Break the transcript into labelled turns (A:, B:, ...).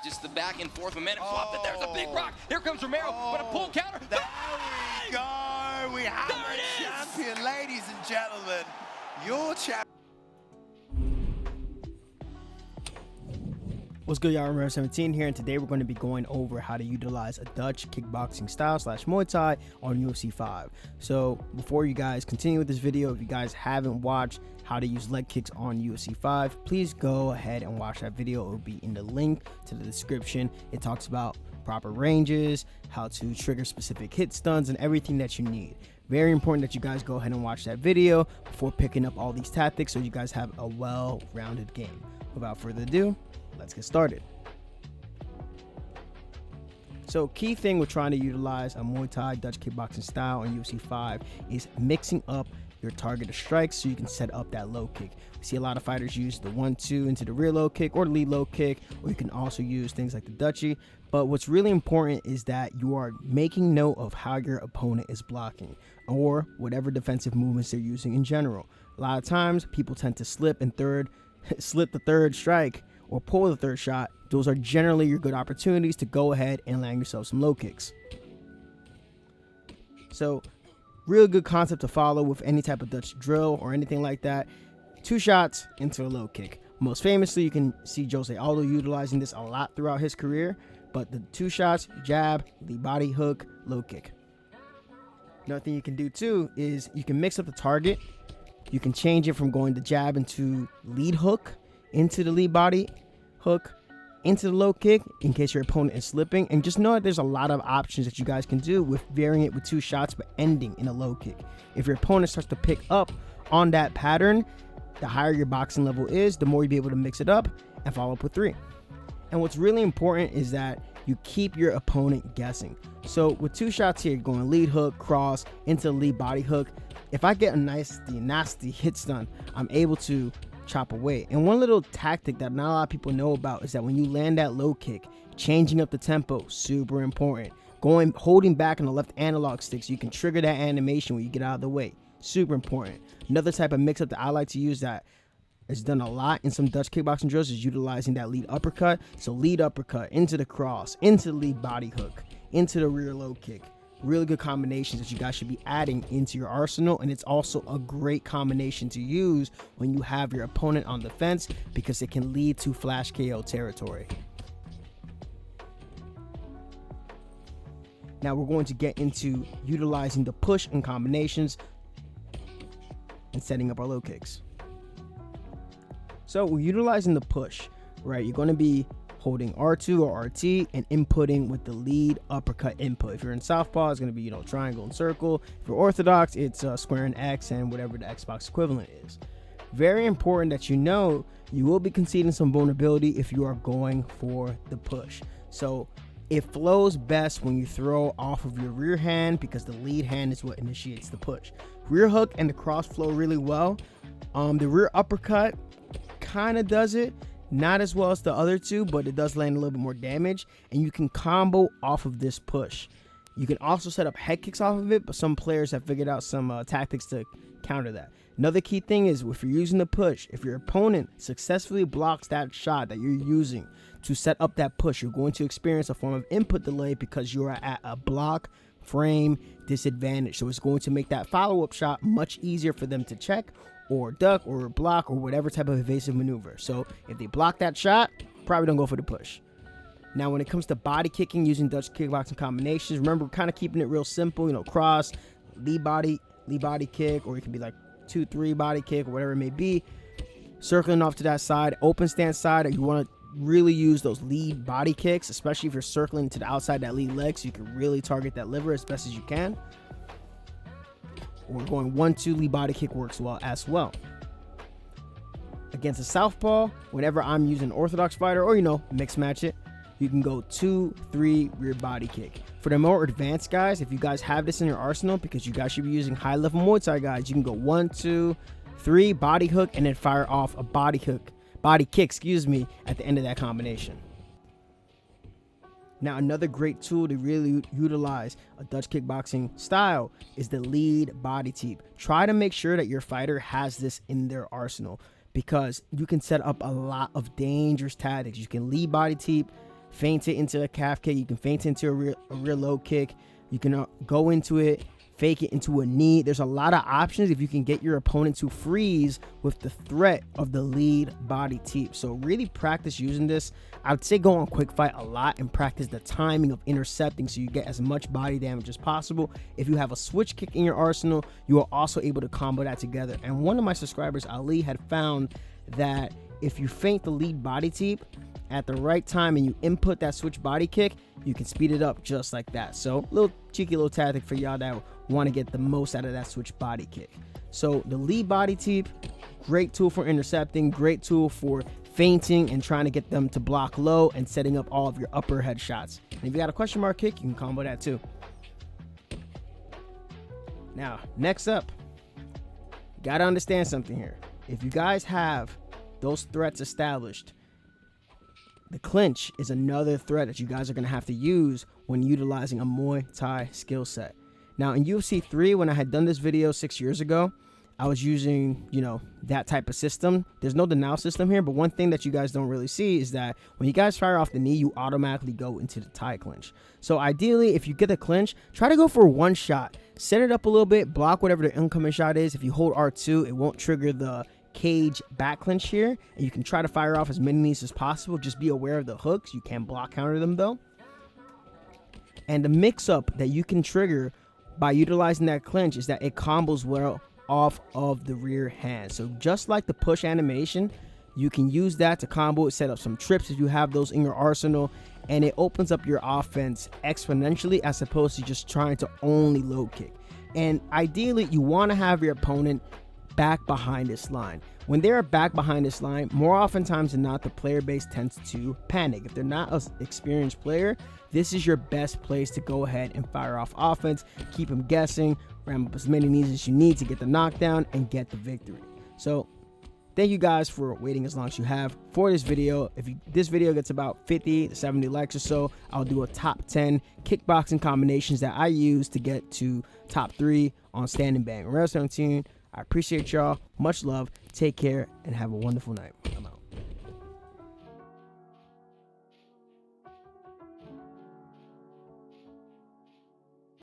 A: just the back and forth momentum swap. That there's a big rock. Here comes Romero. But a pull counter.
B: There we go. We have a champion, ladies and gentlemen. Your champion.
C: What's good, y'all? Romero 17 here, and today we're going to be going over how to utilize a Dutch kickboxing style / Muay Thai on UFC 5. So before you guys continue with this video, if you guys haven't watched how to use leg kicks on UFC 5, please go ahead and watch that video. It will be in the link to the description. It talks about proper ranges, how to trigger specific hit stuns, and everything that you need. Very important that you guys go ahead and watch that video before picking up all these tactics so you guys have a well-rounded game. Without further ado, let's get started. So key thing with trying to utilize a Muay Thai Dutch kickboxing style on UFC 5 is mixing up your targeted strikes so you can set up that low kick. We see a lot of fighters use the 1-2 into the rear low kick or the lead low kick, or you can also use things like the Dutchie. But what's really important is that you are making note of how your opponent is blocking or whatever defensive movements they're using in general. A lot of times people tend to slip the third strike or pull the third shot. Those are generally your good opportunities to go ahead and land yourself some low kicks. So real good concept to follow with any type of Dutch drill or anything like that. 2 shots into a low kick. Most famously, you can see Jose Aldo utilizing this a lot throughout his career, but the 2 shots, jab, lead body hook, low kick. Another thing you can do too is you can mix up the target. You can change it from going to jab into lead hook, into the lead body hook, into the low kick in case your opponent is slipping. And just know that there's a lot of options that you guys can do with varying it with 2 shots but ending in a low kick. If your opponent starts to pick up on that pattern, the higher your boxing level is, the more you'll be able to mix it up and follow up with 3. And what's really important is that you keep your opponent guessing. So with 2 shots here, going lead hook, cross, into the lead body hook, if I get a nasty hit stun, I'm able to chop away. And one little tactic that not a lot of people know about is that when you land that low kick, changing up the tempo, super important. Holding back on the left analog stick so you can trigger that animation when you get out of the way, super important. Another type of mix up that I like to use that is done a lot in some Dutch kickboxing drills is utilizing that lead uppercut. So lead uppercut into the cross, into the lead body hook, into the rear low kick. Really good combinations that you guys should be adding into your arsenal, and it's also a great combination to use when you have your opponent on the fence because it can lead to flash KO territory. Now we're going to get into utilizing the push and combinations and setting up our low kicks. So we're utilizing the push, right? You're going to be holding R2 or RT and inputting with the lead uppercut input. If you're in southpaw, it's going to be, triangle and circle. If you're orthodox, it's square and X and whatever the Xbox equivalent is. Very important that you will be conceding some vulnerability if you are going for the push. So it flows best when you throw off of your rear hand because the lead hand is what initiates the push. Rear hook and the cross flow really well. The rear uppercut kind of does it. Not as well as the other 2, but it does land a little bit more damage, and you can combo off of this push. You can also set up head kicks off of it, but some players have figured out some tactics to counter that. Another key thing is if you're using the push, if your opponent successfully blocks that shot that you're using to set up that push, you're going to experience a form of input delay because you are at a block frame disadvantage. So it's going to make that follow-up shot much easier for them to check or duck or block or whatever type of evasive maneuver. So if they block that shot, probably don't go for the push. Now when it comes to body kicking using Dutch kickboxing combinations, remember we're kind of keeping it real simple, cross, lead body kick, or it can be like 2-3 body kick or whatever it may be. Circling off to that side, open stance side, you want to really use those lead body kicks, especially if you're circling to the outside that lead leg so you can really target that liver as best as you can. Or going 1-2 lead body kick works well as well. Against a southpaw, whenever I'm using an orthodox fighter or mix match it, you can go 2-3 rear body kick. For the more advanced guys, if you guys have this in your arsenal, because you guys should be using high level Muay Thai guys, you can go 1-2-3 body hook and then fire off a body kick, at the end of that combination. Now, another great tool to really utilize a Dutch kickboxing style is the lead body teep. Try to make sure that your fighter has this in their arsenal because you can set up a lot of dangerous tactics. You can lead body teep, feint it into a calf kick. You can feint it into a rear low kick. You can go into it, fake it into a knee. There's a lot of options if you can get your opponent to freeze with the threat of the lead body teep. So really practice using this. I would say go on quick fight a lot and practice the timing of intercepting so you get as much body damage as possible. If you have a switch kick in your arsenal, you are also able to combo that together. And one of my subscribers, Ali, had found that if you feint the lead body teep at the right time and you input that switch body kick, you can speed it up just like that. So little cheeky little tactic for y'all that want to get the most out of that switch body kick. So the lead body teep, great tool for intercepting, great tool for feinting and trying to get them to block low and setting up all of your upper head shots. And if you got a question mark kick, you can combo that too. Now, next up, you got to understand something here. If you guys have those threats established, the clinch is another threat that you guys are going to have to use when utilizing a Muay Thai skill set. Now in UFC 3, when I had done this video 6 years ago, I was using, that type of system. There's no denial system here, but one thing that you guys don't really see is that when you guys fire off the knee, you automatically go into the Thai clinch. So ideally, if you get the clinch, try to go for one shot. Set it up a little bit, block whatever the incoming shot is. If you hold R2, it won't trigger the cage back clinch here, and you can try to fire off as many knees as possible. Just be aware of the hooks. You can block counter them though. And the mix up that you can trigger by utilizing that clinch is that it combos well off of the rear hand. So just like the push animation, you can use that to combo, set up some trips if you have those in your arsenal, and it opens up your offense exponentially as opposed to just trying to only low kick. And ideally, you want to have your opponent back behind this line. When they're back behind this line, more oftentimes than not, the player base tends to panic. If they're not an experienced player, this is your best place to go ahead and fire off offense, keep them guessing, ram up as many knees as you need to get the knockdown and get the victory. So thank you guys for waiting as long as you have for this video. If this video gets about 50 to 70 likes or so, I'll do a top 10 kickboxing combinations that I use to get to top 3 on Standing Bang. Around 17. I appreciate y'all. Much love. Take care and have a wonderful night.